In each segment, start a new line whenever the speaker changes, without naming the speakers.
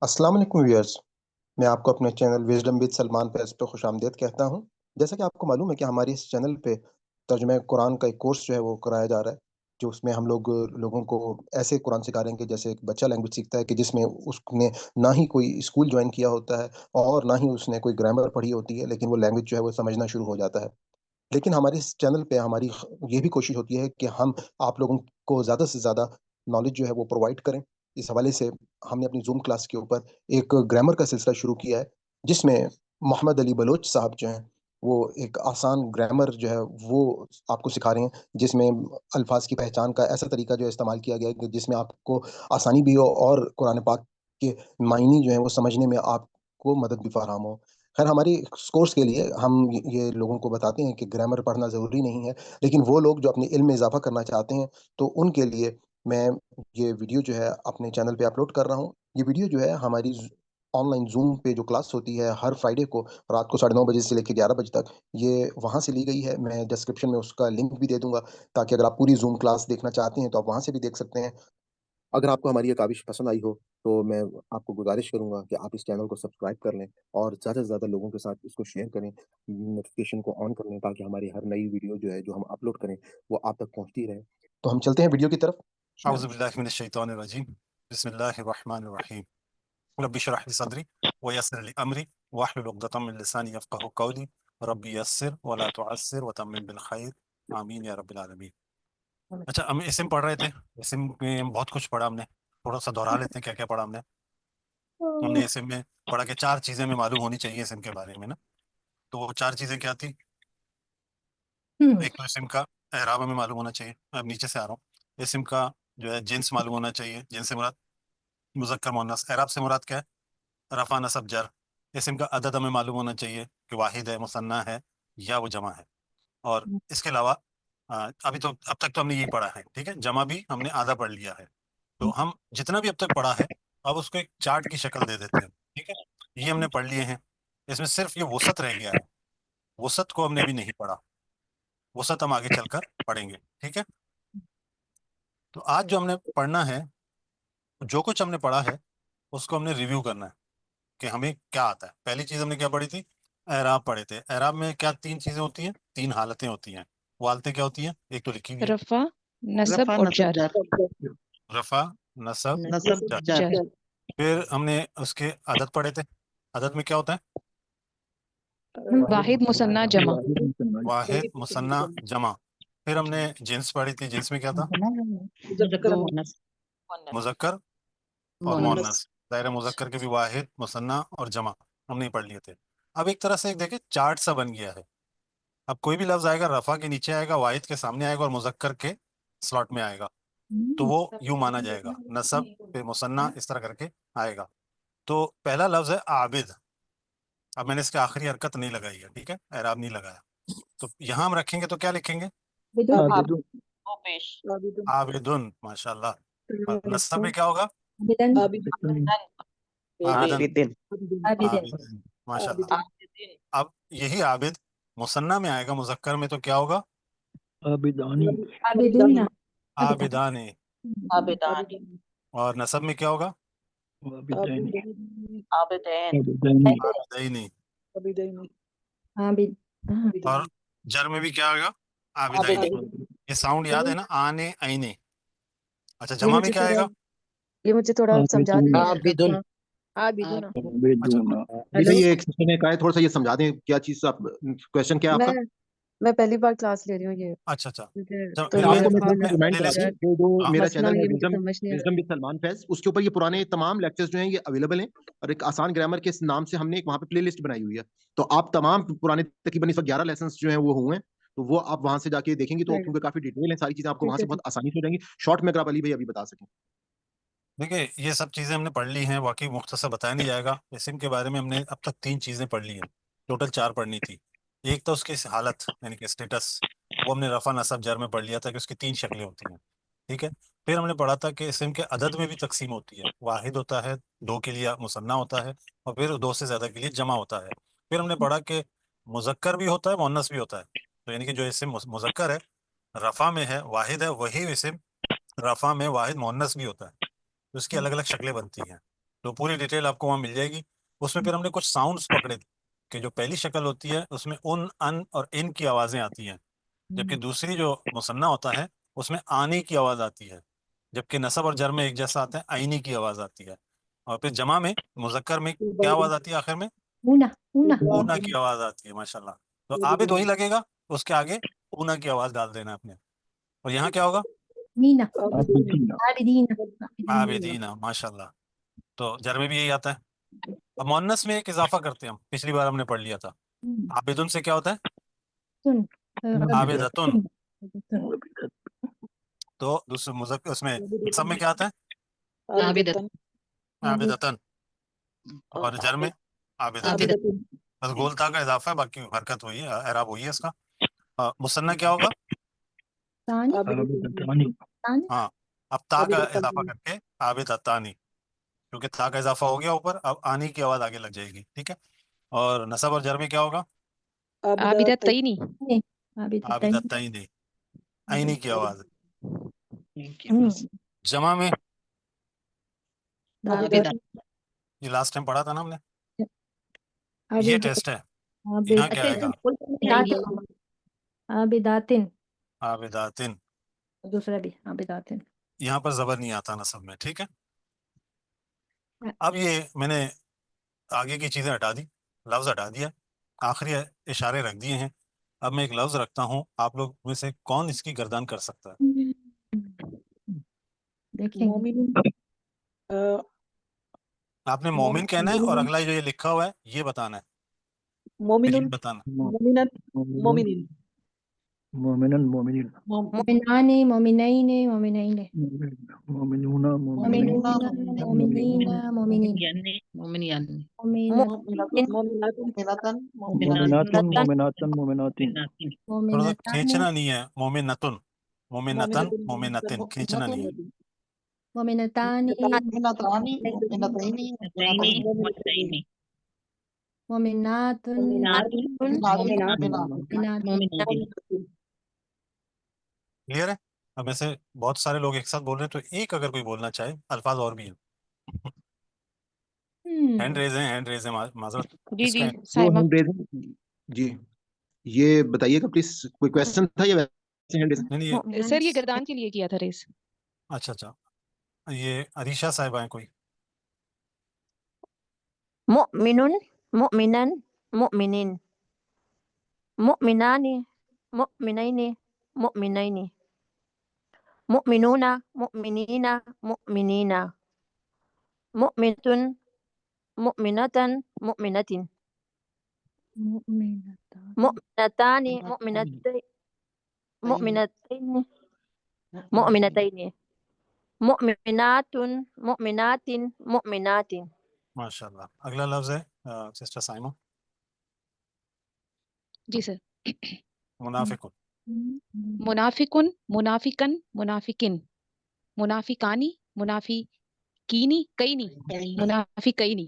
السلام علیکم ویئرس، میں آپ کو اپنے چینل وزڈم وتھ سلمان فیض پہ خوش آمدید کہتا ہوں۔ جیسا کہ آپ کو معلوم ہے کہ ہماری اس چینل پہ ترجمہ قرآن کا ایک کورس جو ہے وہ کرایا جا رہا ہے، جو اس میں ہم لوگوں کو ایسے قرآن سکھا رہے ہیں کہ جیسے ایک بچہ لینگویج سیکھتا ہے، کہ جس میں اس نے نہ ہی کوئی اسکول جوائن کیا ہوتا ہے اور نہ ہی اس نے کوئی گرامر پڑھی ہوتی ہے، لیکن وہ لینگویج جو ہے وہ سمجھنا شروع ہو جاتا ہے۔ لیکن ہمارے اس چینل پہ ہماری یہ بھی کوشش ہوتی ہے کہ ہم آپ لوگوں کو زیادہ سے زیادہ نالج جو ہے وہ پرووائڈ کریں۔ اس حوالے سے ہم نے اپنی زوم کلاس کے اوپر ایک گرامر کا سلسلہ شروع کیا ہے، جس میں محمد علی بلوچ صاحب جو ہیں وہ ایک آسان گرامر جو ہے وہ آپ کو سکھا رہے ہیں، جس میں الفاظ کی پہچان کا ایسا طریقہ جو ہے استعمال کیا گیا ہے کہ جس میں آپ کو آسانی بھی ہو اور قرآن پاک کے معنی جو ہیں وہ سمجھنے میں آپ کو مدد بھی فراہم ہو۔ خیر، ہماری اس کورس کے لیے ہم یہ لوگوں کو بتاتے ہیں کہ گرامر پڑھنا ضروری نہیں ہے، لیکن وہ لوگ جو اپنے علم میں اضافہ کرنا چاہتے ہیں تو ان کے لیے میں یہ ویڈیو جو ہے اپنے چینل پہ اپلوڈ کر رہا ہوں۔ یہ ویڈیو جو ہے ہماری آن لائن زوم پہ جو کلاس ہوتی ہے ہر فرائیڈے کو رات کو 9:30 بجے سے لے کے 11 بجے تک، یہ وہاں سے لی گئی ہے۔ میں ڈسکرپشن میں اس کا لنک بھی دے دوں گا، تاکہ اگر آپ پوری زوم کلاس دیکھنا چاہتے ہیں تو آپ وہاں سے بھی دیکھ سکتے ہیں۔ اگر آپ کو ہماری یہ کاوش پسند آئی ہو تو میں آپ کو گزارش کروں گا کہ آپ اس چینل کو سبسکرائب کر لیں اور زیادہ سے زیادہ لوگوں کے ساتھ اس کو شیئر کریں، نوٹیفیکیشن کو آن کر لیں، تاکہ ہماری ہر نئی ویڈیو جو ہے جو ہم اپلوڈ کریں وہ آپ تک پہنچتی رہے۔ تو ہم چلتے ہیں ویڈیو کی طرف۔
اعوذ باللہ من الشیطان الرجیم، بسم اللہ الرحمن الرحیم۔ رب اشرح لی صدری ویسر لی امری واحلل عقدۃ من لسانی یفقهوا قولی رب یسر ولا تعسر وتمم بالخیر آمین یا رب العالمین۔ اچھا، ہم اسم پڑھ رہے تھے، اسم میں بہت کچھ پڑھا ہم نے، تھوڑا سا دہرا لیتے ہیں کیا کیا پڑھا ہم نے۔ ہم نے اسم میں پڑھا کہ 4 چیزیں ہمیں معلوم ہونی چاہیے اسم کے بارے میں نا، تو وہ 4 چیزیں کیا تھی؟ ایک تو اسم کا اعراب ہمیں معلوم ہونا چاہیے، اب نیچے سے آ رہا ہوں۔ اسم کا جو ہے جنس معلوم ہونا چاہیے، جنس سے مراد مذکر مؤنث، اعراب سے مراد کیا ہے؟ رفع نصب جر۔ اسم کا عدد ہمیں معلوم ہونا چاہیے کہ واحد ہے، مثنیٰ ہے یا وہ جمع ہے۔ اور اس کے علاوہ ابھی تو اب تک تو ہم نے یہی پڑھا ہے، ٹھیک ہے، جمع بھی ہم نے آدھا پڑھ لیا ہے، تو ہم جتنا بھی اب تک پڑھا ہے اب اس کو ایک چارٹ کی شکل دے دیتے ہیں، ٹھیک ہے۔ یہ ہم نے پڑھ لیے ہیں، اس میں صرف یہ وسعت رہ گیا ہے، وسعت کو ہم نے بھی نہیں پڑھا، وسعت ہم آگے چل کر پڑھیں گے، ٹھیک ہے۔ تو آج جو ہم نے پڑھنا ہے، جو کچھ ہم نے پڑھا ہے اس کو ہم نے ریویو کرنا ہے کہ ہمیں کیا آتا ہے۔ پہلی چیز ہم نے کیا پڑھی تھی؟ اعراب پڑھے تھے۔ اعراب میں کیا 3 چیزیں ہوتی ہیں، 3 حالتیں ہوتی ہیں۔ وہ حالتیں کیا ہوتی ہیں؟ ایک تو لکھی ہوئی ہے،
رفع، نصب
رفع
اور
نصب
جر۔
جر،
رفع نصب
نصب
جر۔
جر،
جر،
پھر ہم نے اس کے عدد پڑھے تھے۔ عدد میں کیا ہوتا ہے؟
واحد، مثنیٰ، جمع۔
واحد، مثنیٰ، جمع۔ پھر ہم نے جنس پڑھی تھی، جنس میں کیا تھا؟
مذکر و مؤنث،
مذکر اور مؤنث۔ دائرہ مذکر کے بھی واحد، مثنیٰ اور جمع ہم نے پڑھ لیے تھے۔ اب ایک طرح سے ایک دیکھیں چارٹ سا بن گیا ہے، اب کوئی بھی لفظ آئے گا رفع کے نیچے آئے گا، واحد کے سامنے آئے گا اور مذکر کے سلاٹ میں آئے گا، تو وہ یوں مانا جائے گا، نصب پھر مثنیٰ اس طرح کر کے آئے گا۔ تو پہلا لفظ ہے عابد۔ اب میں نے اس کے آخری حرکت نہیں لگائی ہے، ٹھیک ہے، اعراب نہیں لگایا، تو یہاں ہم رکھیں گے تو کیا لکھیں گے؟ عابدن، ماشاء اللہ۔ اور نصب میں کیا ہوگا؟ عابدن، عابدن، ماشاء اللہ۔ اب یہی عابد مثنیٰ میں آئے گا، مذکر میں تو کیا ہوگا؟
عابدانی،
عابدان۔ اور نصب میں کیا ہوگا؟ عابدین۔ اور جر میں بھی کیا ہوگا؟ عابدین۔ یہ ساؤنڈ یاد ہے نا، آنے اینے۔ اچھا، جمع میں کیا آئے گا؟
یہ مجھے تھوڑا سمجھا دیں۔
عابدن،
بھائی یہ ایک سیشن ہے، تھوڑا سا یہ سمجھا دیں کیا چیز آپ کویشچن کیا ہے آپ کا؟
میں پہلی بار کلاس لے رہی ہوں یہ،
اچھا اچھا،
تو
آپ
یہ
کو میں
رفع
ریمائنڈ کرا
نصب
دوں،
جر
جو میرا
مسئلہ
چینل ہے
یہ مجھے سمجھ نہیں آ
وزڈم ود سلمان فیض، اس کے اوپر یہ پرانے تمام لیکچرز جو ہیں یہ اویلیبل ہیں، اور ایک آسان گرامر کے نام سے ہم نے ایک وہاں پہ پلے لسٹ بنائی ہوئی ہے، تو آپ تمام پرانے تقریباً اس وقت 11 لیسنس جو ہیں وہ ہوئے ہیں، تو وہ آپ وہاں سے جا کے دیکھیں گی تو کیونکہ کافی ڈیٹیل ہیں، ساری چیزیں آپ کو وہاں سے بہت آسانی سے ہو جائیں گی۔ شارٹ میں اگر آپ علی بھائی ابھی بتا سکیں۔
دیکھیں یہ سب چیزیں ہم نے پڑھ لی ہیں، واقعی مختصر بتایا نہیں جائے گا۔ اسم کے بارے میں ہم نے اب تک 3 چیزیں پڑھ لی ہیں، ٹوٹل 4 پڑھنی تھی۔ ایک تو اس کی حالت یعنی کہ اسٹیٹس، وہ ہم نے رفع نصب جر میں پڑھ لیا تھا کہ اس کی 3 شکلیں ہوتی ہیں، ٹھیک ہے۔ پھر ہم نے پڑھا تھا کہ اسم کے عدد میں بھی تقسیم ہوتی ہے، واحد ہوتا ہے، 2 کے لیے مثنیٰ ہوتا ہے، اور پھر 2 سے زیادہ کے لیے جمع ہوتا ہے۔ پھر ہم نے پڑھا کہ مذکر بھی ہوتا ہے، مؤنث بھی ہوتا ہے، تو یعنی کہ جو اسم مذکر ہے، رفع میں ہے، واحد ہے، وہی اسم رفع میں واحد مؤنث بھی ہوتا ہے، تو اس کی الگ الگ شکلیں بنتی ہیں۔ تو پوری ڈیٹیل آپ کو وہاں مل جائے گی. اس میں پھر ہم نے کچھ ساؤنڈز پکڑے تھے کہ جو پہلی شکل ہوتی ہے اس میں ان اور ان کی آوازیں آتی ہیں، جبکہ دوسری جو مثنیٰ ہوتا ہے اس میں آنی کی آواز آتی ہے، جبکہ نصب اور جر میں ایک جیسا آتا ہے، آئینی کی آواز آتی ہے. اور پھر جمع میں مذکر میں کیا آواز آتی ہے آخر میں؟ اونا کی آواز آتی ہے. ماشاءاللہ. تو عابد وہی لگے گا، اس کے آگے اونا کی آواز ڈال دینا اپنے. اور یہاں کیا ہوگا؟ عابدین. ماشاءاللہ. تو جر میں بھی یہی آتا ہے. اب مؤنث میں ایک اضافہ کرتے ہیں ہم، پچھلی بار ہم نے پڑھ لیا تھا. عابدن سے کیا ہوتا ہے؟ عابدتن. تو دوسرے مذکر اس میں سب میں کیا آتا ہے؟ عابدتن. اور جر میں عابدتن. بس گول تا کا اضافہ ہے، باقی حرکت ہوئی ہے، اعراب ہوئی ہے اس کا. مثنیٰ کیا ہوگا؟ ہاں. اب تا کا اضافہ کر کے عابدتانی، کیونکہ تا کا اضافہ ہو گیا اوپر، اب آنی کی آواز آگے لگ جائے گی. ٹھیک ہے. اور نصب اور جر میں کیا ہوگا؟
عابدتین.
عابدتین. آئینی کی آواز. جمع میں
عابدہ.
یہ لاسٹ ٹائم پڑھا تھا نا ہم نے. یہ ٹیسٹ ہے. یہاں کیا آئے گا؟
عابداتن.
عابداتن.
دوسرا بھی عابداتن.
یہاں پر زبر نہیں آتا نصب میں. ٹھیک ہے. اب یہ میں نے آگے کی چیزیں ہٹا دی، لفظ ہٹا دیا، آخری اشارے رکھ دیے ہیں. اب میں ایک لفظ رکھتا ہوں، آپ لوگ میں سے کون اس کی گردان کر سکتا ہے؟
دیکھیں
آپ نے مومن کہنا ہے، اور اگلا جو یہ لکھا ہوا ہے یہ بتانا ہے.
مومنون
بتانا.
مومنات مومنین
مومنن مومنین
مومنانی مومنین مومنین
مومنون
مومنون مومنین مومنین
مومنیان.
مومناتن
مومناتن مومناتن مومناتین.
تھوڑا سا
مومنتان
کھینچنا نہیں ہے. مومنتن مومنتن مومنتن کھینچنا نہیں ہے.
مومنتان مومنات
کلیئر ہے؟ اب ایسے بہت سارے لوگ ایک ساتھ بول رہے ہیں، تو ایک اگر کوئی بولنا چاہے، الفاظ اور بھی ہیں. ہینڈ ریز ہے معذرت.
جی
کس
جی
کا؟
سائمہ.
جی یہ بتائیے گا پلیز، کوئی کویسچن تھا یا ویسے ہینڈ ریز؟
نہیں یہ
سر یہ گردان کے لیے کیا تھا ریس.
اچھا اچھا. یہ عریشہ صاحبہ ہیں کوئی؟
مؤمن مؤمنا مؤمنين مؤمنان مؤمنين مؤمنين مؤمنون مؤمنين مؤمنين مؤمنة مؤمنة مؤمنة مؤمنتان مؤمنتين مؤمنتين مؤمنتين مؤمنات مؤمنات مؤمنات.
ماشاء اللہ. اگلا لفظ ہے سسٹر سائمہ.
جی سر.
منافق.
منافقن منافقن منافقن منافقانی منافقینی کئینی منافقینی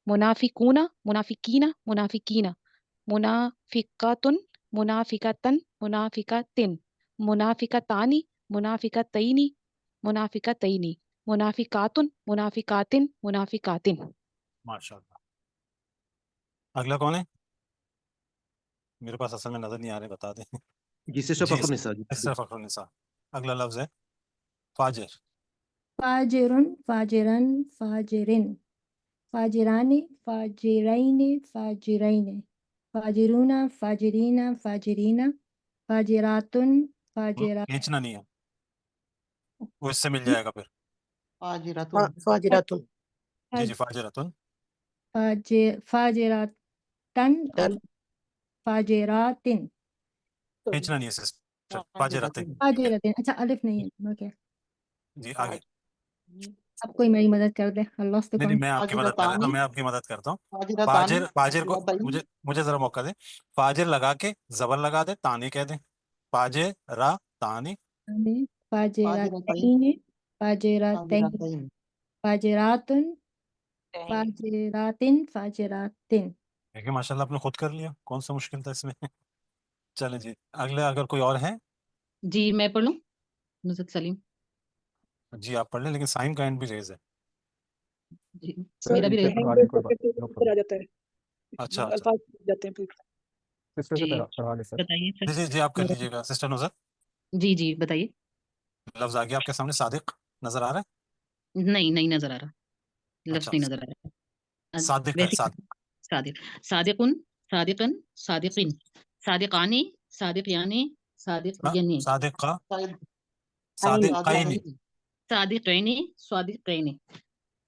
منافقون منافقین منافقین منافقاتن منافقتن منافقتن منافقتانی منافقتینی منافقتینی منافقاتن منافقاتن منافقاتن.
ماشاء اللہ. اگلا کون ہے؟ میرے پاس اصل میں نظر نہیں آ رہے، بتا دیں.
جی سسٹر فخر النساء.
سسٹر فخر النساء. اگلا لفظ ہے فاجر.
فاجرن فاجرن فاجرن فاجران فاجرین فاجرین فاجرون فاجرین فاجرین فاجراتن فاجرات.
کھینچنا نہیں ہے، وہ اس سے مل جائے گا پھر.
فاجراتن
جی جی فاجرتن.
فاجراتن اور فاجراتن.
کھینچنا نہیں ہے سسٹر. فاجرتن.
فاجراتن. اچھا الف نہیں ہے. اوکے
جی آگے.
اب کوئی میری مدد کر دے. اللہ سے
نہیں میں آپ کی مدد کر دیتا ہوں، میں آپ کی مدد کرتا ہوں. فاجر کو مجھے ذرا موقع دیں. فاجر لگا کے زبر لگا دے، تانی کہہ دیں. فاجر را تانی.
فاجراتین فاجراتین فاجراتن فاجراتن فاجراتن.
دیکھیں ماشاء اللہ آپ نے خود کر لیا، کون سا مشکل تھا اس میں. چلیں جی اگلے اگر کوئی اور ہے.
جی میں پڑھ لوں. نصرت سلیم.
جی آپ پڑھ لیں، لیکن سائن کا اینڈ بھی ریز ہے.
जी
सर
मेरा भी
हैंड
रहेगा।
रेज करके फिर ऊपर आ जाता है,
अच्छा अच्छा
अल्फाज जाते हैं फिर।
सिस्टर से
जी
पढ़ा ले सर।
बताइए
जी
सर।
जी जी, आप कर लीजिएगा सिस्टर नुज़र।
जी जी बताइए।
लफ्ज आ गया आपके सामने, सादिक नजर आ रहा
नहीं नहीं नजर आ रहा,
है?
लफ्ज
अच्छा,
नहीं नजर आ रहा।
सादिक है,
वैसे
सादिक।
सादिक, सादिकुन, सादिकन, सादिकिन, सादिकानी, सादिकयानी, सादिकयनी,
सादिका, सादिकैनी।
सादिकैनी, सादिकैनी,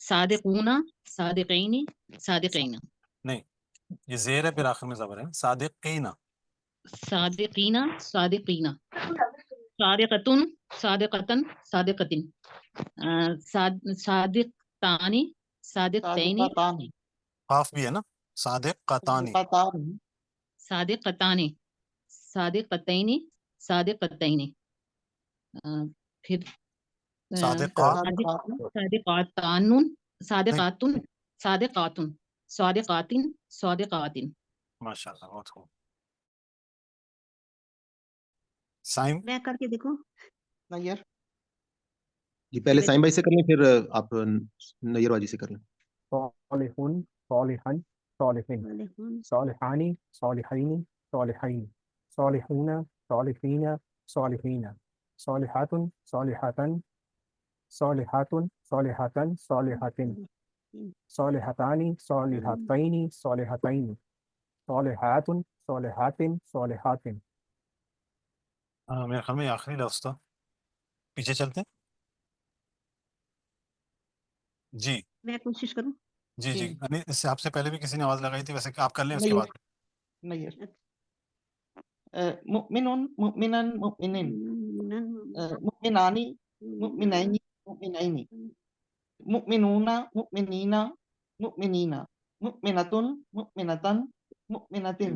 सादिकूना, सादिकैनी, सादिकैना,
नहीं, ये जेर है, फिर आखिर में जबर है, सादिकीना।
सादिकीना, सादिकीना, सादिकतुन, सादिकतन, सादिकतिन, सादिकतानी, सादिकतैनी,
काफ भी है ना, सादिकतानी।
सादिकतानी, सादिकतैनी, सादिकतैनी, फिर
सादिका,
सादिकातानुन,
नहीं,
सादिकातुन, सादिकातुन, सादिकातिन, सादिकातिन।
माशाल्लाह, बहुत खूब। साइम,
मैं करके देखो।
जी पहले साइम भाई से कर लें, फिर आप नैयरवाजी से कर लें।
सालिहुन, सालिहन, सालिहिन,
सालिहुन,
सालिहानी, सालिहैनी, सालिहैन, सालिहुना, सालिहीना, सालिहीना, सालिहातुन, सालिहातन, सालिहातुन, सालिहातन, सालिहातिन, सालिहतानी, सालिहतैनी, सालिहतैनी, सालिहातुन, सालिहातिन, सालिहातिन।
मेरे ख्याल में ये आखिरी लफ्ज था, पीछे चलते हैं। जी
मैं कोशिश करूं।
जी जी, यानी इससे आपसे पहले भी किसी ने आवाज लगाई थी, वैसे आप कर लें उसके बाद।
मुमिनुन मुमिनन मुमिनिन मुमिनानी मुमिनैनी मुमिनैनी मुमिनूना मुमिनीना मुमिनीना मुमिनतुन मुमिनतन मुमिनतिन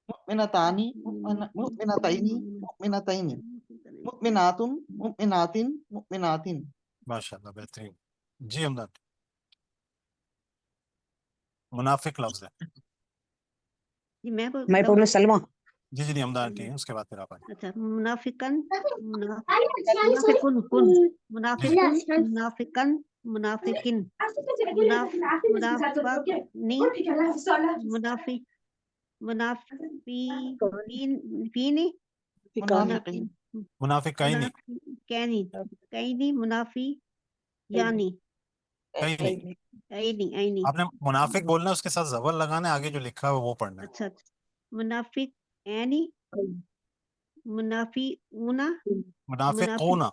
मुमिनतानी मुमिनतैनी मुमिनतैनी मुमिनातुन मुमिनातिन मुमिनातिन।
माशाल्लाह, बेहतरीन। जी हमदर्द, मुनाफिक लफ्ज है।
जी मैं
पढ़ूं सलमा।
जी जी, हमदा आंटी है, उसके बाद फिर आप आए।
अच्छा, मुनाफिकन, मुनाफिकुन, कुन, मुनाफिकुन, मुनाफिकन, मुनाफिकिन, मुनाफिकनी, मुनाफिक, मुनाफिकीन,
मुनाफिकीन
मुनाफिकैनी,
कैनी, कैनी, मुनाफियानी,
कैनी।
ऐनी।
आपने मुनाफिक बोलना है, उसके साथ जबर लगाना है, आगे जो लिखा है वो पढ़ना है।
अच्छा अच्छा, मुनाफिक ऐनी, मुनाफिऊना,
मुनाफिकूना,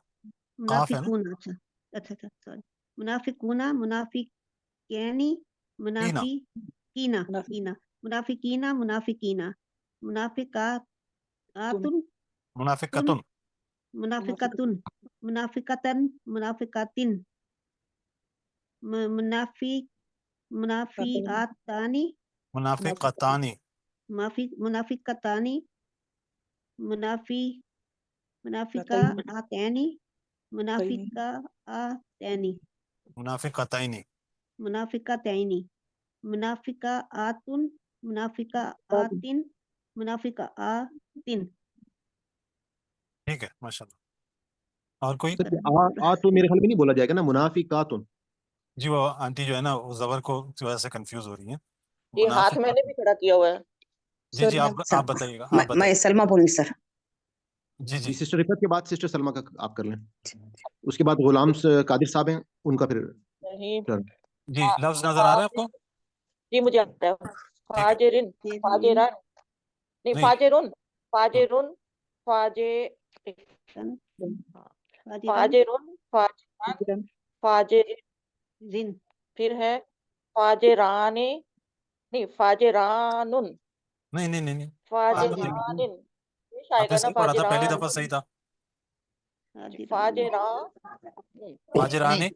काफ है ना,
मुनाफिकूना। अच्छा अच्छा अच्छा, सॉरी। मुनाफिकूना, मुनाफिकैनी,
कीना,
मुनाफिकीना, कीना, मुनाफिकीना, मुनाफिकीना, मुनाफिकातुन,
मुनाफिकतुन,
मुनाफिकतुन, मुनाफिकतन, मुनाफिकातिन, मुनाफिक, मुनाफिआतानी,
मुनाफिकतानी,
मुनाफिकतानी, मुनाफिकातैनी, मुनाफिकातैनी,
मुनाफिकतैनी।
मुनाफिकातैनी, मुनाफिकातुन, मुनाफिकातिन, मुनाफिकातिन।
ठीक है, माशाल्लाह। और कोई?
सर आ तो मेरे ख्याल में नहीं बोला जाएगा ना, मुनाफिकातुन।
जी, वो आंटी जो है ना, वो जबर को की वजह से कंफ्यूज हो रही है।
ये हाथ मैंने भी खड़ा किया हुआ है।
जी जी, आप बताइएगा, आप
मैं
बताइए।
सलमा बोलूं सर।
जी
जी
जी,
सिस्टर रिफत के बाद सिस्टर सलमा का आप कर लें, उसके बाद गुलाम कादिर साहब हैं, उनका फिर
नहीं
टर्न।
जी, लफ्ज नजर आ रहा है आपको?
जी मुझे आता है।
ठीक है।
फाजिरिन, फाजिरान, नहीं
नहीं,
फाजिरुन, फाजिरुन, फाजे फाजिरुन, फाजिरान, फाजिरिन, फिर है फाजिराने, नहीं फाजिरानुन,
नहीं नहीं नहीं नहीं,
फाजिरानिन। पेश आएगा
आपने
ना
सही पढ़ा था, पहली
फाजिरान,
दफा सही था।
फाजिरा,
फाजिराने,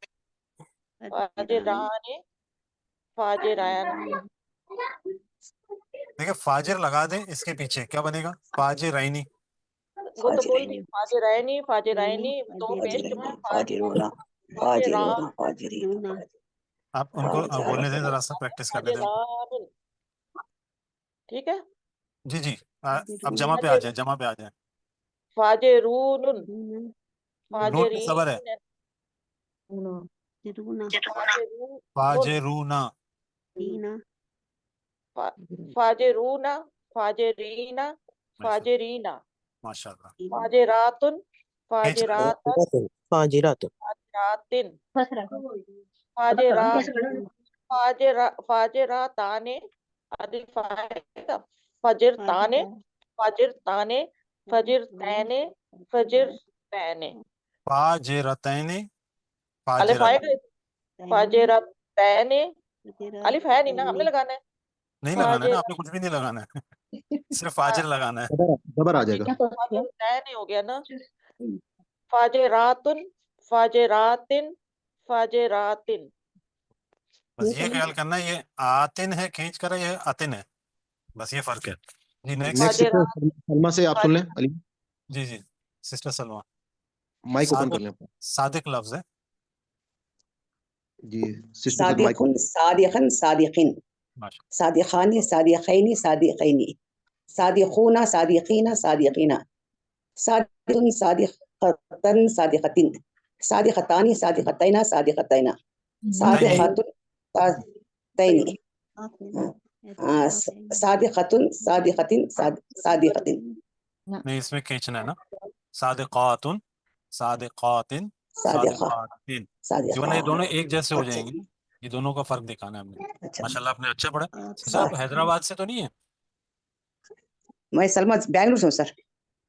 फाजिराने, फाजिरान।
देखिए फाजिर लगा दें इसके पीछे, क्या बनेगा? फाजिरैनी।
वो तो बोल दी, फाजिरैनी, फाजिरैनी, दो पेस्ट में फाजिरोना, फाजिरान,
आप उनको बोलने दें, जरा सा प्रैक्टिस करने दें।
फाजिरान। ठीक है,
जी जी, अब जमा पे आ जाए, जमा पे आ जाए।
फाजिरून,
नून पे सबर है।
फाजिरीन,
फाजिरूना
फाजिरूना
रीना
फाजिरूना फाजिरीना फाजिरीना
माशाल्लाह।
फाजिरातुन
खींच कर
फाजिरातन
फाजिरातुन
फाजिरातिन फाजिरात फाजिराताने अलिफ आएगा फजिरताने फजिरताने फजिरतैने फजिरतैने
फाजिरतैने
अलिफ
फाजिरत
आएगा फाजिरतैने अलिफ है नहीं ना, हमने लगाना है
नहीं लगाना है ना,
फाजिर
आपने कुछ भी नहीं लगाना है सिर्फ फाजिर लगाना है।
जबर आ जाएगा।
फाजिरतैने हो गया ना। फाजिरातुन फाजिरातिन फाजिरातिन
बस ये ख्याल करना है, ये आतिन है खींच कर, ये आतिन है, बस ये फर्क है। जी नेक्स्ट।
नेक्स्ट सलमा से आप सुन लें अली।
जी जी सिस्टर सलमा।
माइक ओपन कर लें।
सादिक लफ्ज है
जी सिस्टर माइक।
सादिकुन सादिखन सादिकिन सादिखानी सादिखैनी सादिखैनी सादिखूना सादिकीना सादिकीना सादिकुन सादिखतन सादिखतिन सादिखतानी सादिखतैना सादिखतैना सादिखतुन सादिखतैनी सादिखतुन सादिखतिन सादिखतिन।
नहीं इसमें खींचना है ना, सादिकातुन सादिकातिन सादिकातिन, जो ये दोनों एक जैसे हो जाएंगे, ये दोनों का फर्क दिखाना है हमने। माशाल्लाह आपने अच्छा पढ़ा। सर आप हैदराबाद से तो नहीं है?
मैं सलमा बैंगलोर से हूँ सर।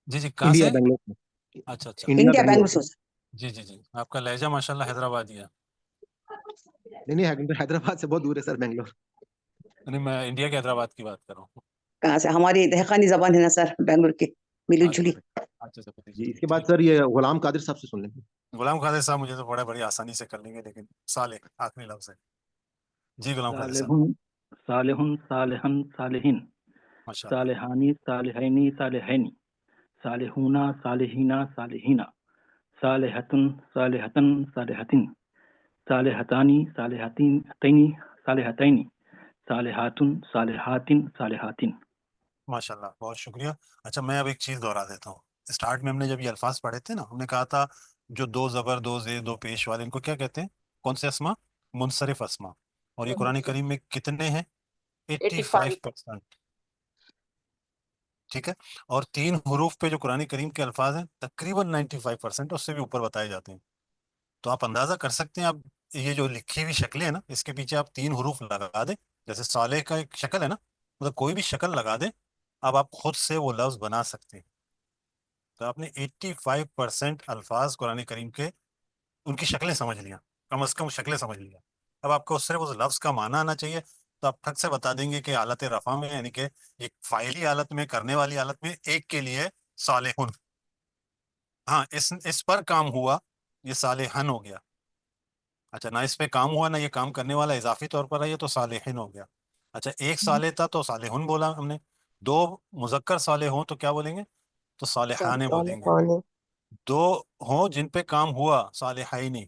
जी जी कहाँ
इंडिया
से?
बैंगलोर।
अच्छा अच्छा
इंडिया बैंगलोर से हूँ सर।
जी जी जी आपका लहजा माशाल्लाह हैदराबादी है।
नहीं हैदराबाद से बहुत दूर है सर बैंगलोर।
नहीं मैं इंडिया के हैदराबाद की बात कर रहा हूँ।
कहाँ से? हमारी दहकानी जबान है ना सर, बैंगलोर की मिली जुली।
अच्छा
जी इसके बाद सर ये गुलाम कादिर साहब से सुन लेंगे।
गुलाम कादिर साहब मुझे तो बड़ी आसानी से कर लेंगे, लेकिन सालेह आखिरी लफ्ज है। जी गुलाम कादिर साहब।
सालिहुन सालिहन सालिहिन
माशाल्लाह।
सालिहानी सालिहैनी सालिहैनी सालिहूना सालिहीना सालिहीना सालिहतुन सालिहतन सालिहतिन सालिहतानी सालिहतीन तैनी सालिहतैनी सालिहातुन सालिहातिन सालिहातिन।
माशाल्लाह बहुत शुक्रिया। अच्छा मैं अब एक चीज़ दोहरा देता हूँ। स्टार्ट में हमने जब ये अल्फाज पढ़े थे ना, हमने कहा था जो दो ज़बर दो ज़े दो पेश वाले, इनको क्या कहते हैं? कौन से अस्मा? मुनसरिफ अस्मा। और ये कुरान करीम में कितने हैं? 85%। ठीक है। और 3 हरूफ पे जो कुरान करीम के अल्फाज हैं तकरीबन 95%, उससे भी ऊपर बताए जाते हैं। तो आप अंदाज़ा कर सकते हैं, आप ये जो लिखी हुई शक्लें हैं ना, इसके पीछे आप 3 हरूफ लगा दें, जैसे साले का एक शक्ल है ना, मतलब कोई भी शक्ल लगा दें, अब आप खुद से वो लफ्ज़ बना सकते हैं। तो आपने 85% अल्फाज कुरान करीम के उनकी शक्लें समझ लिया, कम अज़ कम शक्लें समझ लिया। अब आपको सिर्फ उस लफ्ज़ का माना आना चाहिए, तो आप ठग से बता देंगे कि हालत रफ़ा में, यानी कि एक फ़ाइली हालत में, करने वाली हालत में, एक के लिए सालेहुन, हाँ इस पर काम हुआ, ये सालेहन हो गया। अच्छा ना इस पे काम हुआ ना ये काम करने वाला इजाफी तौर पर है, ये तो सालेहिन हो गया। अच्छा एक साले था तो सालेहुन बोला हमने, 2 मुज़क्कर साले हों तो क्या बोलेंगे? तो सालेहाने बोलेंगे। 2 हों जिन पे काम हुआ सालेहाइनी,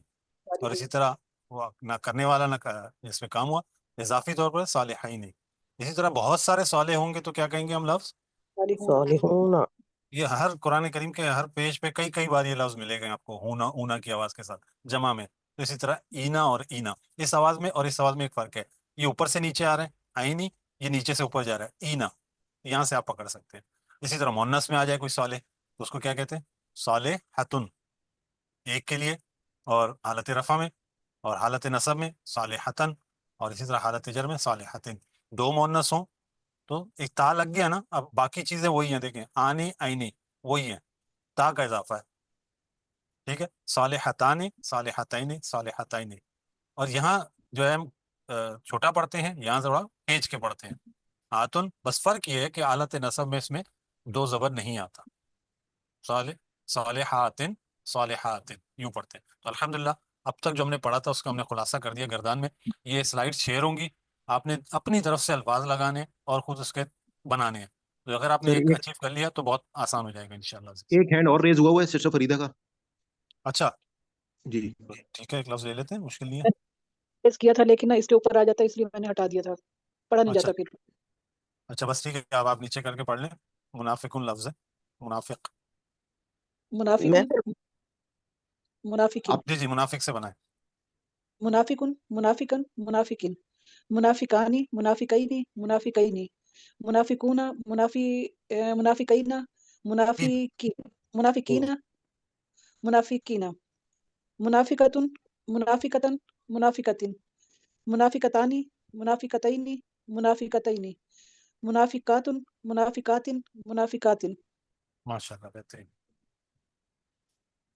और इसी तरह वो ना करने वाला ना जिसमें काम हुआ इजाफी तौर पर सालेहाइनी। इसी तरह बहुत सारे साले होंगे तो क्या कहेंगे हम लफ्ज़?
सालिहूना।
ये हर कुरान करीम के हर पेज पे कई कई बार ये लफ्ज़ मिलेगा आपको, हूना ऊना की आवाज़ के साथ जमा में। तो इसी तरह ईना और ईना, इस आवाज़ में और इस आवाज़ में एक फ़र्क है, ये ऊपर से नीचे आ रहे हैं आईनी, ये नीचे से ऊपर जा रहा है ईना, यहाँ से आप पकड़ सकते हैं। इसी तरह मुन्नस में आ जाए कोई साले तो उसको क्या कहते हैं? साले हतुन, एक के लिए, और हालत रफ़ा में और हालत नसब में साले हतन, और इसी तरह हालत जर में साले हतिन। 2 मुन्नस हों तो एक ता लग गया ना, अब बाकी चीजें वही हैं, देखें आनी आईनी वही है, ता का इजाफा है। ठीक है, सालिहतानी सालिहतैनी सालिहतैनी। और यहाँ जो है हम छोटा पढ़ते हैं, यहाँ थोड़ा खींच के पढ़ते हैं आतुन, बस फर्क ये है कि आलत नसब में इसमें 2 ज़बर नहीं आता, साले सालिहातिन सालिहातिन यूं पढ़ते हैं। तो अल्हम्दुलिल्लाह अब तक जो हमने पढ़ा था उसका हमने खुलासा कर दिया गर्दान में। ये स्लाइड शेयर होंगी, आपने अपनी तरफ से अल्फाज लगाने और खुद उसके बनाने हैं। तो अगर आपने
सर
एक
एक
अचीव कर लिया तो बहुत आसान हो जाएगा इंशाल्लाह।
एक हैंड और रेज हुआ है सिस्टर फरीदा का।
अच्छा
जी
ठीक है, एक लफ्ज ले लेते हैं, मुश्किल नहीं है।
प्रेस किया था लेकिन ना इसके ऊपर आ जाता है, इसलिए मैंने हटा दिया था, पढ़ा नहीं
अच्छा
जाता फिर।
अच्छा बस ठीक है, अब आप नीचे करके पढ़ लें। मुनाफिकुन लफ्ज है, मुनाफिक।
मुनाफिकुन मुनाफिकिन
जी जी मुनाफिक से बनाए।
मुनाफिकुन मुनाफिकन मुनाफिकिन मुनाफिकानी मुनाफिकैनी मुनाफिकैनी मुनाफिकूना मुनाफिकैना मुनाफिकीना मुनाफिकीना मुनाफिकतुन मुनाफिकतन मुनाफिकतिन मुनाफिकतानी मुनाफिकतैनी मुनाफिकतैनी मुनाफिकातुन मुनाफिकातिन मुनाफिकातिन।
माशाल्लाह, बेहतरीन।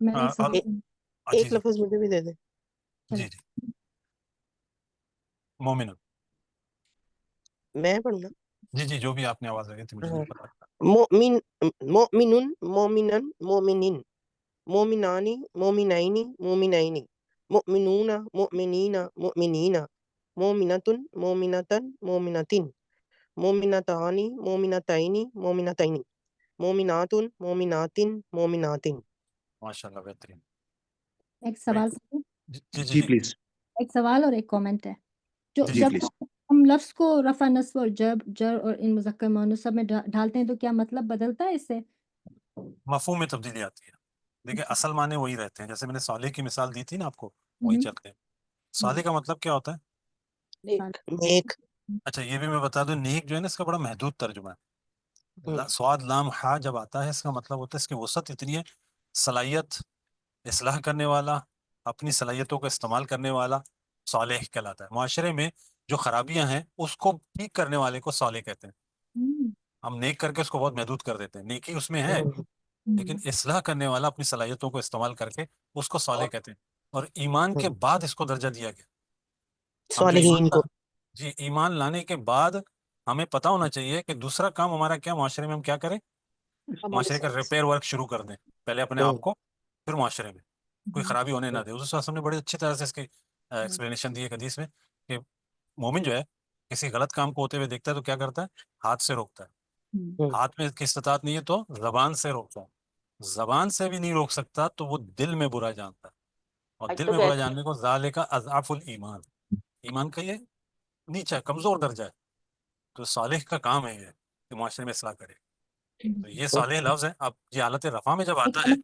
मैं एक
और
सवाल
जी
एक
जी
लफ्ज मुझे भी दे दे।
जी जी मोमिन,
मैं पढ़ूंगा।
जी जी जो भी आपने आवाज लगी थी मुझे
हाँ।
नहीं पता।
मोमिन मोमिनुन मोमिनन मोमिनिन मोमिनानी मोमिनैनी मोमिनैनी मुमिनूना मुमिनीना मुमिनीना मोमिनतुन मोमिनतन मोमिनतिन मोमिनतानी मोमिनतैनी मोमिनतैनी मोमिनातुन मोमिनातिन मोमिनातिन।
माशाल्लाह, बेहतरीन।
एक सवाल पूछूं?
जी जी
जी
जी
प्लीज।
एक सवाल और एक कमेंट है। जो
जी
जी
जब
प्लीज।
हम लफ्ज को रफा नस्ब और जर और इन मुज़क्कर मुअन्नस सब में ढालते हैं तो क्या मतलब बदलता है इससे?
मफहूम में तब्दीली आती है। देखिए, असल माने वही रहते हैं। जैसे मैंने साले की मिसाल दी थी ना आपको, वही चलते हैं। साले का मतलब क्या होता है?
नेक।
नेक।
अच्छा, ये भी मैं बता दूं, नेक जो है ना, इसका बड़ा महदूद तर्जुमा है।
हम्म,
स्वाद लाम हा जब आता है, इसका मतलब होता है इसकी वसत इतनी है, सलाहियत, इस्लाह करने वाला, अपनी सलाहियतों का इस्तेमाल करने वाला सालेह कहलाता है। माशरे में जो खराबियां हैं उसको ठीक करने वाले को सालेह कहते हैं। हम नेक करके उसको बहुत महदूद कर देते हैं, नेकी उसमें है, लेकिन इस्लाह करने वाला अपनी सलाहियतों को इस्तेमाल करके उसको सालेह कहते हैं। और ईमान के बाद इसको दर्जा दिया गया। हम जो
सालिहीन को।
जी, ईमान लाने के बाद हमें पता होना चाहिए कि दूसरा काम हमारा क्या, माशरे में हम क्या करें,
हमारे
माशरे का
साथ
रिपेयर वर्क शुरू कर दें, पहले अपने आप को, फिर माशरे में कोई खराबी होने ना दे। उस ने बड़ी अच्छी तरह से इसकी एक्सप्लेनेशन दी है हदीस में कि मोमिन जो है किसी गलत काम को होते हुए देखता है तो क्या करता है, हाथ से रोकता है। हाथ में की इस्तात नहीं है तो जबान से रोकता है। जबान से भी नहीं रोक सकता तो वो दिल में बुरा जानता है, और
आज
दिल
तो
में बुरा
कहते
जानने को ज़ाले का अज़ाफुल ईमान, ईमान का ये नीचा कमजोर दर्जा है। तो सालेह का काम है ये कि माशरे में इस्लाह करे। तो ये सालेह लफ्ज है। अब ये हालत रफा में जब आता है,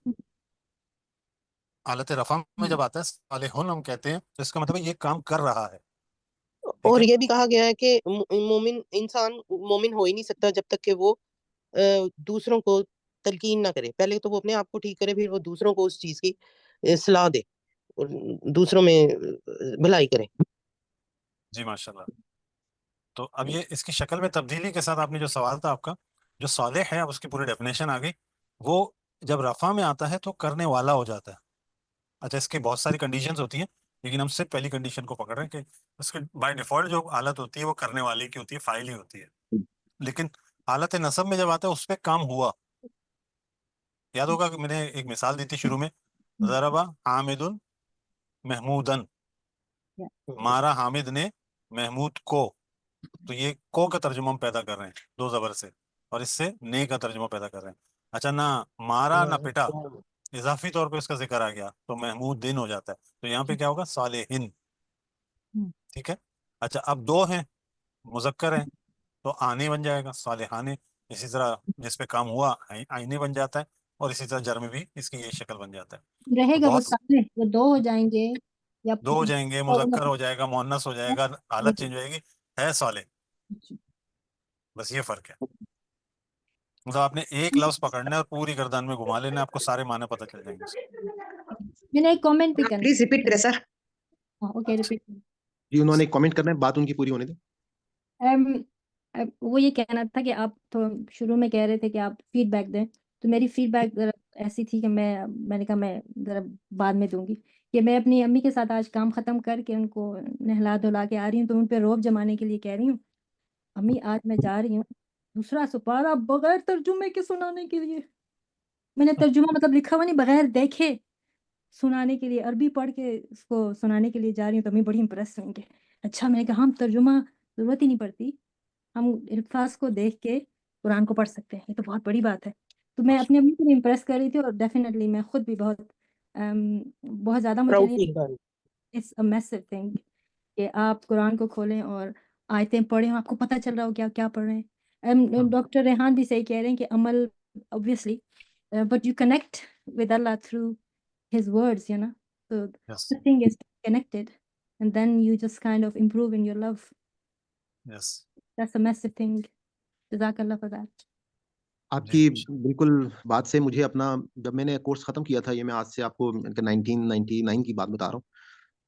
हालत रफा में जब आता है सालेहुन हम कहते हैं, तो इसका मतलब है ये काम कर रहा है। ठीक
और
है,
ये भी कहा गया है कि मोमिन इंसान मोमिन हो ही नहीं सकता जब तक कि वो दूसरों को तलकीन ना करे। पहले तो वो अपने आप को ठीक करे, फिर वो दूसरों को उस चीज की सलाह दे और दूसरों में भलाई करे।
जी माशाल्लाह। तो अब ये इसकी शक्ल में तब्दीली के साथ आपने जो सवाल था आपका, जो सालेह है, अब उसकी पूरी डेफिनेशन आ गई। वो जब रफा में आता है तो करने वाला हो जाता है। अच्छा, इसकी बहुत सारी कंडीशंस होती हैं, लेकिन हम सिर्फ पहली कंडीशन को पकड़ रहे हैं कि उसके बाय डिफॉल्ट जो हालत होती है वो करने वाले की होती है, फाइल ही होती है। लेकिन हालत नसब में जब आता है उस पर काम हुआ। याद होगा कि मैंने एक मिसाल दी थी शुरू में, ज़रबा हामिदुन महमूदन, मारा हामिद ने महमूद को। तो ये को का तर्जुमा हम पैदा कर रहे हैं दो जबर से, और इससे ने का तर्जुमा पैदा कर रहे हैं। अच्छा, ना मारा ना पिटा, इजाफी तौर पे इसका जिक्र आ गया तो महमूद दिन हो जाता है। तो यहाँ पे क्या होगा, सालेहिन। ठीक है। अच्छा, अब दो हैं, मुजक्कर हैं, तो आने बन जाएगा सालेहाने। इसी तरह जिस पे काम हुआ आईने बन जाता है, और इसी तरह जर में भी इसकी ये शक्ल बन जाता है। तो
रहेगा वो
बहुत
साले, वो दो हो जाएंगे या
दो हो जाएंगे, मुजक्कर हो जाएगा, मुअन्नस हो जाएगा, हालत चेंज हो जाएगी, है साले। बस ये फर्क है। मतलब आपने एक लफ्ज पकड़ना है और पूरी गर्दन में घुमा लेना है, आपको सारे माने पता चल जाएंगे उसके।
मैंने एक कमेंट भी करना
प्लीज रिपीट करें सर।
Okay repeat.
जी, उन्होंने कमेंट करना है, बात उनकी पूरी होने दो।
वो ये कहना था कि आप तो शुरू में कह रहे थे कि आप फीडबैक दें, तो मेरी फीडबैक जरा ऐसी थी कि मैंने कहा मैं जरा बाद में दूंगी। कि मैं अपनी अम्मी के साथ आज काम ख़त्म करके उनको नहला धुला के आ रही हूँ, तो उन पे रोब जमाने के लिए कह रही हूँ, अम्मी आज मैं जा रही हूँ दूसरा सुपारा बगैर तर्जुमे के सुनाने के लिए। मैंने तर्जुमा मतलब लिखा हुआ नहीं, बगैर देखे सुनाने के लिए, अरबी पढ़ के उसको सुनाने के लिए जा रही हूँ। तो अम्मी बड़ी इंप्रेस होंगे। अच्छा, मैंने कहा हम तर्जुमा ज़रूरत ही नहीं पड़ती, हम अल्फाज को देख के कुरान को पढ़ सकते हैं, ये तो बहुत बड़ी बात है। तो मैं अपनी अम्मी को इम्प्रेस कर रही थी, और डेफिनेटली मैं खुद भी बहुत ज़्यादा मुझे
प्राउड
नहीं,
फील कर।
इट्स अ मैसिव थिंग कि आप कुरान को खोलें और आयतें पढ़ें, आपको पता चल रहा हो क्या क्या पढ़ रहे हैं। डॉक्टर रेहान भी सही कह रहे हैं कि अमल obviously, but you connect with Allah through his words, you know, so
yes,
the thing is connected, and then you just kind of improve in your love.
Yes.
That's a massive thing. Jazakallah for that.
आपकी बिल्कुल बात से मुझे अपना, जब मैंने course ख़त्म किया था, ये मैं आज से आपको 1999 की बात बता रहा हूँ,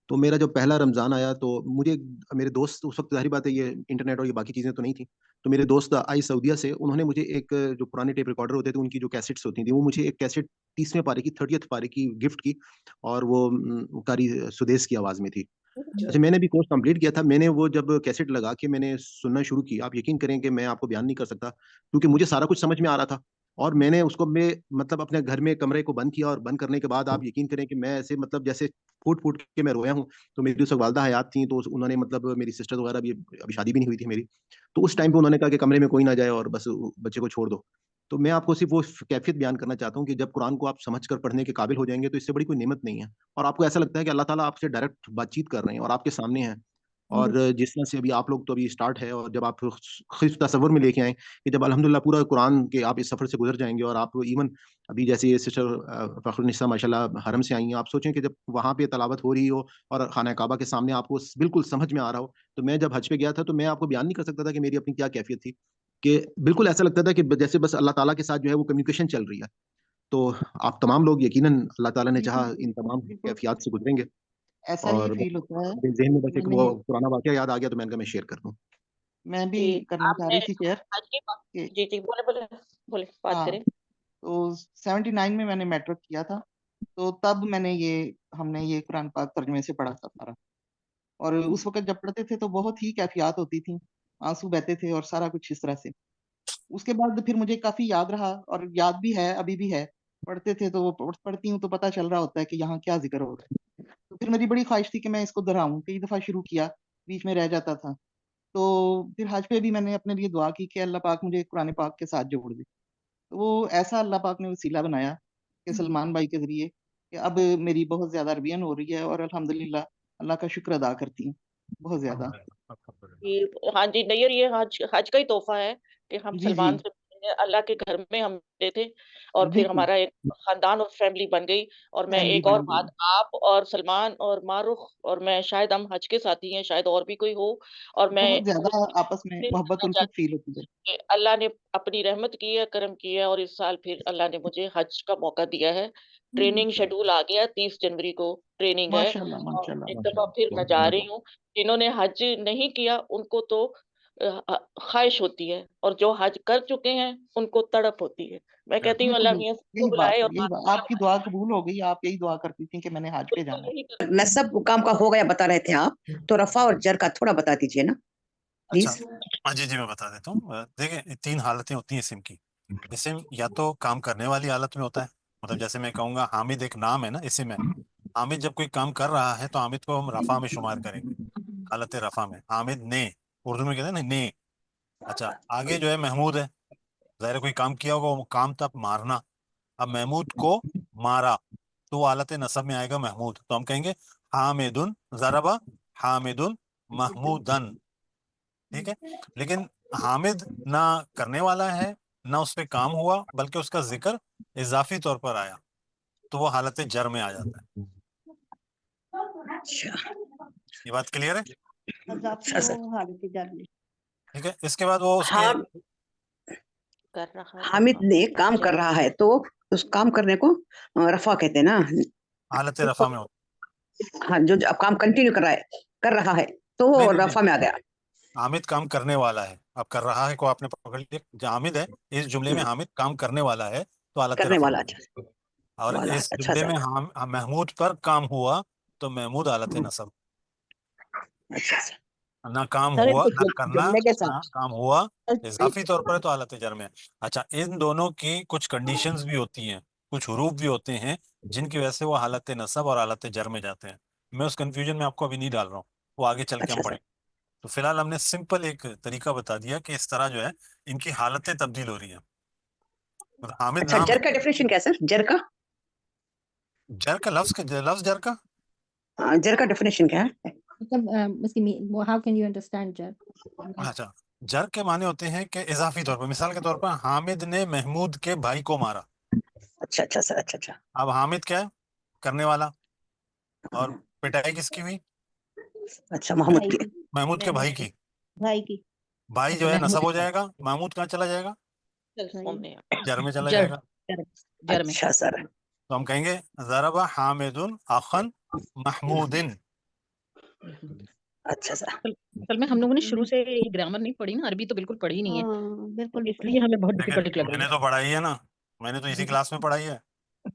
तो मेरा जब पहला रमज़ान आया तो मुझे मेरे दोस्त, उस वक़्त ज़ाहिर बात है ये इंटरनेट और ये बाकी चीज़ें तो नहीं थी, तो मेरे दोस्त आई सऊदीया से, उन्होंने मुझे एक जो पुराने टेप रिकॉर्डर होते थे उनकी जो कैसेट्स होती थी, वो मुझे एक कैसेट 30वें पारे की 30th पारे की गिफ्ट की, और वो कारी सुदेश की आवाज़ में थी। अच्छा, मैंने भी कोर्स कंप्लीट किया था। मैंने वो जब कैसेट लगा के मैंने सुनना शुरू की, आप यकीन करें कि मैं आपको बयान नहीं कर सकता, क्योंकि मुझे सारा कुछ समझ में आ रहा था, और मैंने उसको मतलब अपने घर में कमरे को बंद किया, और बंद करने के बाद आप यकीन करें कि मैं ऐसे मतलब जैसे फूट-फूट के मैं रोया हूँ। तो मेरी उस वक़्त वालिदा हयात थी, तो उन्होंने मतलब मेरी सिस्टर वगैरह भी, अभी शादी भी नहीं हुई थी मेरी। तो उस टाइम पे उन्होंने कहा कि कमरे में कोई ना जाए और बस बच्चे को छोड़ दो। तो मैं आपको सिर्फ़ वो कैफ़ियत बयान करना चाहता हूँ कि जब कुरान को आप समझ कर पढ़ने के काबिल हो जाएँगे, तो इससे बड़ी कोई नेमत नहीं है। और आपको ऐसा लगता है कि अल्लाह ताला आपसे डायरेक्ट बातचीत कर रहे हैं और आपके सामने हैं। और जिस तरह से अभी आप लोग तो अभी स्टार्ट है, और जब आप खुद तसव्वुर में लेके आएँ कि जब अल्हम्दुलिल्लाह पूरा कुरान के आप इस सफ़र से गुज़र जाएँगे, और आप इवन अभी जैसे ये सिस्टर फ़खरुन्निसा माशाल्लाह हरम से आई हैं, आप सोचें कि जब वहाँ पे तिलावत हो रही हो और खाना काबा के सामने आपको बिल्कुल समझ में आ रहा हो। तो मैं जब हज पे गया था, तो मैं आपको बयान नहीं कर सकता था कि मेरी अपनी क्या कैफ़ियत थी, कि बिल्कुल ऐसा लगता था कि जैसे बस अल्लाह ताला के साथ जो है वो कम्युनिकेशन चल रही है। तो आप तमाम लोग यकीनन अल्लाह ताला ने चाहा
बिल्कुल
इन तमाम
बिल्कुल
कैफ़ियत से गुज़रेंगे।
ऐसा ही
और
फील होता है।
मेरे ज़हन में बस एक वो
मैंने
पुराना वाक़या याद आ गया, तो मैंने कहा मैं शेयर कर दूँ।
मैं भी
जी
करना चाह
आपने
रही थी शेयर
हज की बात,
कि
जी जी बोले बोले बोले बात
हाँ,
करें।
तो 79 में मैंने मैट्रिक किया था, तो तब हमने ये कुरान पाक तर्जुमे से पढ़ा था सारा। और उस वक़्त जब पढ़ते थे तो बहुत ही कैफ़ियत होती थी, आँसू बहते थे और सारा कुछ इस तरह से। उसके बाद फिर मुझे काफ़ी याद रहा, और याद भी है, अभी भी है। पढ़ते थे तो वो पढ़ती हूँ तो पता चल रहा होता है कि यहाँ क्या ज़िक्र हो रहा है। तो फिर मेरी बड़ी ख़्वाहिश थी कि मैं इसको दोहराऊँ, कई दफ़ा शुरू किया, बीच में रह जाता था। तो फिर हज पे भी मैंने अपने लिए दुआ की कि अल्लाह पाक मुझे कुरान पाक के साथ जोड़ दे। तो वो ऐसा अल्लाह पाक ने वसीला बनाया कि सलमान भाई के ज़रिए, कि अब मेरी बहुत ज़्यादा अरबियन हो रही है, और अल्हम्दुलिल्लाह अल्लाह का शुक्र अदा करती हूँ, बहुत ज़्यादा।
जी, हाँ जी, नहीं और ये हज हज का ही तोहफ़ा है कि हम
जी,
सलमान
जी।
से मिले, अल्लाह के घर में हम मिले थे और फिर
बिल्कुल,
हमारा एक ख़ानदान और फ़ैमिली बन गई। और मैं
फैमिली
एक और
बन
बात,
गई।
आप और सलमान और मारुख और मैं शायद हम हज के साथी हैं, शायद और भी कोई हो। और मैं
बहुत ज़्यादा
मुझे
आपस में मोहब्बत
कहना
उल्फत
चाहती
फ़ील होती है।
हूँ कि अल्लाह ने अपनी रहमत की है, करम किया है और इस साल फिर अल्लाह ने मुझे हज का मौका दिया है। ट्रेनिंग शेड्यूल आ गया, 30 जनवरी को ट्रेनिंग है
माशाल्लाह,
और
माशाल्लाह,
एक दफ़ा फिर
माशाल्लाह,
मैं
बहुत
जा
बढ़िया
रही
बात।
हूँ। जिन्होंने हज नहीं किया उनको तो ख़्वाहिश होती है, और जो हज कर चुके हैं उनको तड़प होती है। मैं कहती हूँ
बिल्कुल,
अल्लाह
बिल्कुल,
मियाँ सबको बुलाए और
यही बात। आपकी दुआ कबूल हो गई, आप यही दुआ करती थी कि मैंने हज पे
बिल्कुल
जाना है।
यही कर
नसब काम का हो गया बता रहे थे आप, तो रफ़ा और जर का थोड़ा बता दीजिए ना
अच्छा,
प्लीज।
हाँ जी, जी मैं बता देता हूँ। देखिए 3 हालतें होती हैं इस्म की। इस्म या तो काम करने वाली हालत में होता है, मतलब जैसे मैं कहूँगा हामिद एक नाम है ना, इस्म है। हामिद जब कोई काम कर रहा है तो हामिद को हम रफ़ा में शुमार करेंगे, हालत रफ़ा में। हामिद ने, उर्दू में कहते हैं ना ने। अच्छा, आगे जो है महमूद है, ज़ाहिर है कोई काम किया होगा, वो काम था मारना। अब महमूद को मारा तो वो हालत नसब में आएगा महमूद, तो हम कहेंगे हामिदुन ज़रबा हामिदुन महमूदन। ठीक है, लेकिन हामिद ना करने वाला है, ना उस पे काम हुआ, बल्कि उसका जिक्र इजाफी तौर पर आया, तो वो हालत जर में आ जाता है। ये बात क्लियर है?
अज़ाफ़ी हो हालत जर में।
ठीक है, इसके बाद वो उसके
हाँ,
कर रहा
हामिद
रफ़ा
ने काम कर
जर
रहा है तो उस काम करने को रफ़ा कहते हैं ना।
हालत
उसको
रफा में होता
हाँ, जो अब काम कंटिन्यू कर रहा है तो
है।
वो
नहीं नहीं नहीं,
रफ़ा में आ गया।
हामिद काम करने वाला है, अब कर रहा है को आपने पकड़ लिया, जो हामिद है इस जुमले में, हामिद काम करने वाला है तो हालत
करने
रफा
वाला,
में।
अच्छा
और
वाला,
इस
अच्छा
जुमले
सर,
में महमूद पर काम हुआ तो महमूद हालत नसब।
अच्छा सर।
ना काम
सर
हुआ,
इनको
ना करना,
जुमले के
ना
साथ
काम हुआ, इजाफी तौर पर तो हालत जर में है। अच्छा, इन दोनों की कुछ कंडीशंस भी होती हैं, कुछ हुरूफ भी होते हैं जिनकी वजह से वो हालत नसब और हालत जर में जाते हैं। मैं उस कंफ्यूजन में आपको अभी नहीं डाल रहा हूँ, वो आगे चल के हम
अच्छा सर।
पढ़ेंगे। तो फिलहाल हमने सिंपल एक तरीका बता दिया कि इस तरह जो है इनकी हालतें तब्दील हो रही हैं। मतलब हामिद
अच्छा,
नाम
जर
है,
का डेफिनेशन क्या है सर, जर का?
जर का लफ्ज जर का
जर का डेफिनेशन क्या है?
मतलब उसकी how can you understand jar?
अच्छा, जर के माने होते हैं कि इजाफी तौर पर, मिसाल के तौर पर हामिद ने महमूद के भाई को मारा।
अच्छा अच्छा सर, अच्छा अच्छा।
अब हामिद क्या है? करने वाला। और पिटाई किसकी हुई?
अच्छा महमूद
भाई
की
की
महमूद के भाई की।
भाई की
भाई जो
अच्छा
है
महमूद
नसब हो
का
जाएगा, महमूद कहाँ चला जाएगा?
फॉर्म में
जर में चला
जड़
जाएगा।
जड़ में
अच्छा सर
तो हम कहेंगे ज़रबा हामिदुन अखन महमूदिन।
अच्छा सर
असल में हम लोगों ने शुरू से ग्रामर नहीं पढ़ी ना, अरबी तो बिल्कुल पढ़ी नहीं है,
हाँ
तो
बिल्कुल नहीं
इसलिए हमें बहुत
लेकिन
डिफिकल्ट लग रही
मैंने
है।
तो पढ़ाई है ना, मैंने तो इसी क्लास में पढ़ाई है।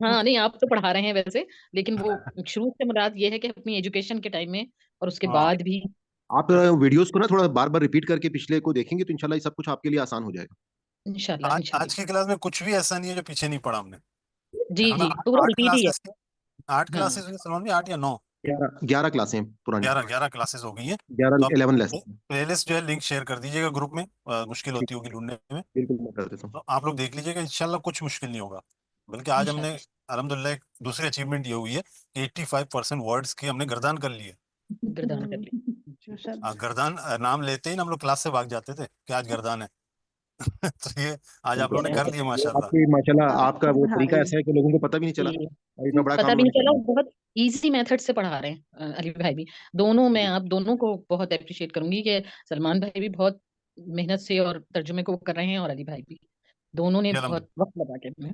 हाँ नहीं, आप तो पढ़ा रहे हैं वैसे, लेकिन वो शुरू से मुराद ये है कि अपनी एजुकेशन के टाइम में और उसके
हाँ
बाद भी।
आप वीडियोस को ना थोड़ा बार बार रिपीट करके पिछले को देखेंगे तो इंशाल्लाह ये सब कुछ आपके लिए आसान हो जाएगा।
इंशाल्लाह
आज
इंशाल्लाह
की क्लास में कुछ भी ऐसा नहीं है जो पीछे नहीं पढ़ा हमने।
जी
हमें
जी, पूरा
8
रिपीट ही है।
क्लासेस 8
हाँ
क्लासेस हुई सलमान भी, 8 या 9?
11 क्लासें पुरानी,
11 क्लासेस हो गई हैं।
11
तो आप
11 लेसन।
प्लेलिस्ट जो है लिंक शेयर कर दीजिएगा ग्रुप में, मुश्किल
ठीक,
होती होगी ढूंढने में,
बिल्कुल मैं कर देता हूँ।
तो आप लोग देख लीजिएगा, इंशाल्लाह कुछ मुश्किल नहीं होगा। बल्कि आज हमने
इंशाल्लाह
अल्हम्दुलिल्लाह एक दूसरी अचीवमेंट ये हुई है कि 85% वर्ड्स की हमने गर्दान कर ली है।
गर्दान कर ली।
माशाल्लाह
गर्दान नाम लेते ही ना हम लोग क्लास से भाग जाते थे कि आज गर्दान है। तो ये आज आप लोगों ने
बिल्कुल।
कर लिया
वो
माशाल्लाह।
आपकी माशाल्लाह
आप
आपका वो
पढ़ा
तरीका
रहे
ऐसा है कि लोगों को पता भी नहीं चला
जी
और इतना बड़ा
पता
काम
भी नहीं
उन्होंने कर
चला,
लिया।
और बहुत इजी मेथड से पढ़ा रहे हैं अली भाई भी। दोनों, मैं आप दोनों को बहुत अप्रिशिएट करूंगी कि सलमान भाई भी बहुत मेहनत से और तर्जुमे को कर रहे हैं, और अली भाई भी, दोनों ने
जी
बहुत
अल्हम्दुलिल्लाह,
वक्त लगा के में।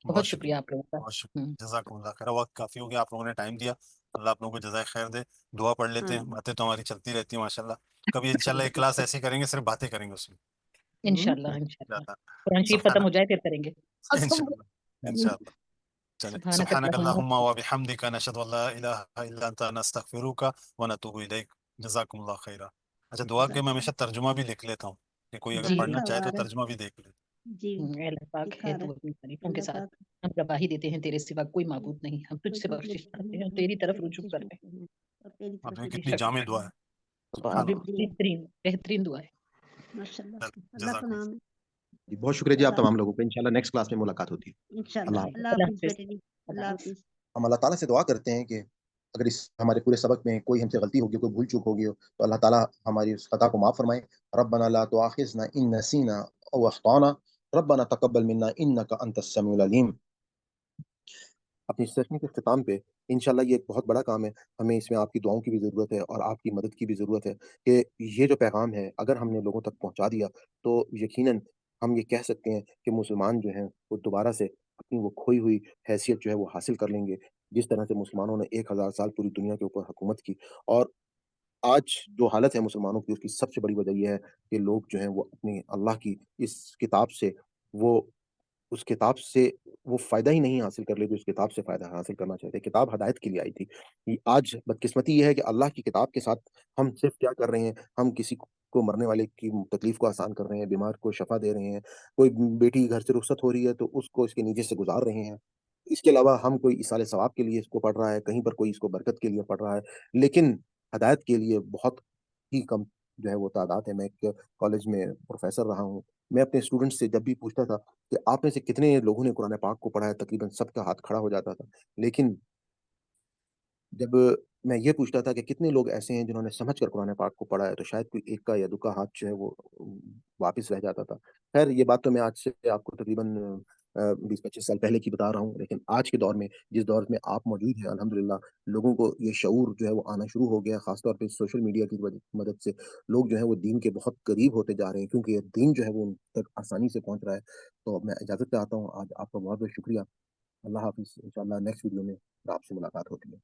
बहुत
बहुत
शुक्रिया,
शुक्रिया आप लोगों का।
बहुत शुक्रिया, जज़ाकुमुल्लाह खैर। वक्त काफ़ी हो गया, आप लोगों ने टाइम दिया, अल्लाह आप लोगों को जज़ाए खैर दे। दुआ पढ़ लेते हैं, बातें तो हमारी चलती रहती हैं माशाल्लाह। कभी इंशाल्लाह एक क्लास ऐसी करेंगे सिर्फ बातें करेंगे उसमें
इंशाल्लाह इंशाल्लाह
ज़्यादा।
कुरान शरीफ खत्म
सुभान
हो जाए फिर करेंगे।
इंशाल्लाह इंशाल्लाह। चलिए,
सुभानक
सुब्हानक
अल्लाहुम्मा
अल्लाहुम्मा व बिहम्दिका नशहदु अल्ला इलाहा इल्ला अंता नस्तगफिरुका व नतूबु इलैक। जज़ाकुमुल्लाह खैरा। अच्छा, दुआ के मैं हमेशा तर्जुमा भी लिख लेता हूँ कि कोई अगर
जी
पढ़ना
लिखा
चाहे
हुआ
तो
है
तर्जुमा भी देख ले।
जी
अल्लाह पाक
लिखा
है
है
तो अपनी तारीफों के
अल्लाह
साथ
पाक
हम गवाही देते हैं, तेरे सिवा कोई माबूद नहीं, हम
कोई
तुझसे
माबूद
बख्शिश चाहते
नहीं
हैं और
हम
तेरी तरफ
तेरी
रुजू
बख्शिश
करते हैं।
मांगते हैं और तेरी
आप
तरफ
देखिए
रुजू
कितनी
बेशक
जामे दुआ है। सुभान अल्लाह।
बेहतरीन बेहतरीन दुआ है।
माशाल्लाह अल्लाह का
जज़ाकुम।
नाम है।
जी, बहुत शुक्रिया जी आप
अल्लाह
तमाम लोगों को। इंशाल्लाह नेक्स्ट क्लास में मुलाकात होती है।
इंशाल्लाह
अल्लाह हाफ़िज़।
अल्लाह
अल्लाह
हाफिज
हाफिज।
बेटे जी अल्लाह हाफिज।
हम अल्लाह ताला से दुआ करते हैं कि अगर इस हमारे पूरे सबक में कोई हमसे गलती होगी, कोई भूल चूक होगी हो, तो अल्लाह ताला हमारी उस खता को माफ़ फरमाए। रब्बना ला तुआखिज़ना इन नसीना औ अख़्ताना रब्बना तक़ब्बल मिन्ना इन्नका अंतस समीउल अलीम। अपनी सेशन के इख्तिताम पे इंशाल्लाह ये एक बहुत बड़ा काम है। हमें इसमें आपकी दुआओं की भी ज़रूरत है और आपकी मदद की भी ज़रूरत है कि ये जो पैगाम है अगर हमने लोगों तक पहुँचा दिया तो यकीनन हम ये कह सकते हैं कि मुसलमान जो हैं वो दोबारा से अपनी वो खोई हुई हैसियत जो है वो हासिल कर लेंगे। जिस तरह से मुसलमानों ने 1000 साल पूरी दुनिया के ऊपर हुकूमत की और आज जो हालत है मुसलमानों की उसकी सबसे बड़ी वजह ये है कि लोग जो हैं वो अपनी अल्लाह की इस किताब से वो उस किताब से वो फ़ायदा ही नहीं हासिल कर ले जो इस किताब से फ़ायदा हासिल करना चाहते हैं। किताब हिदायत के लिए आई थी। आज बदकिस्मती ये है कि अल्लाह की किताब के साथ हम सिर्फ़ क्या कर रहे हैं, हम किसी को मरने वाले की तकलीफ़ को आसान कर रहे हैं, बीमार को शफ़ा दे रहे हैं, कोई बेटी घर से रुखसत हो रही है तो उसको इसके नीचे से गुज़ार रहे हैं। इसके अलावा हम कोई इसाले सवाब के लिए इसको पढ़ रहा है, कहीं पर कोई इसको बरकत के लिए पढ़ रहा है, लेकिन हिदायत के लिए बहुत ही कम जो है वो तादाद है। मैं एक कॉलेज में प्रोफ़ेसर रहा हूँ। मैं अपने स्टूडेंट्स से जब भी पूछता था कि आप में से कितने लोगों ने कुरान पाक को पढ़ा है, तकरीबन सबका हाथ खड़ा हो जाता था। लेकिन जब मैं ये पूछता था कि कितने लोग ऐसे हैं जिन्होंने समझ कर कुरान पाक को पढ़ा है, तो शायद कोई एक का या दो का हाथ जो है वो वापिस रह जाता था। ख़ैर ये बात तो मैं आज से आपको तकरीबन 20-25 साल पहले की बता रहा हूँ, लेकिन आज के दौर में, जिस दौर में आप मौजूद हैं अल्हम्दुलिल्लाह, लोगों को ये शऊर जो है वो आना शुरू हो गया। ख़ास तौर पे सोशल मीडिया की मदद से लोग जो हैं वो दीन के बहुत करीब होते जा रहे हैं क्योंकि ये दीन जो है वो उन तक आसानी से पहुँच रहा है। तो मैं इजाज़त चाहता हूँ। आज आपका बहुत-बहुत शुक्रिया। अल्लाह हाफ़िज़। इंशाअल्लाह नेक्स्ट वीडियो में आपसे मुलाकात होती है।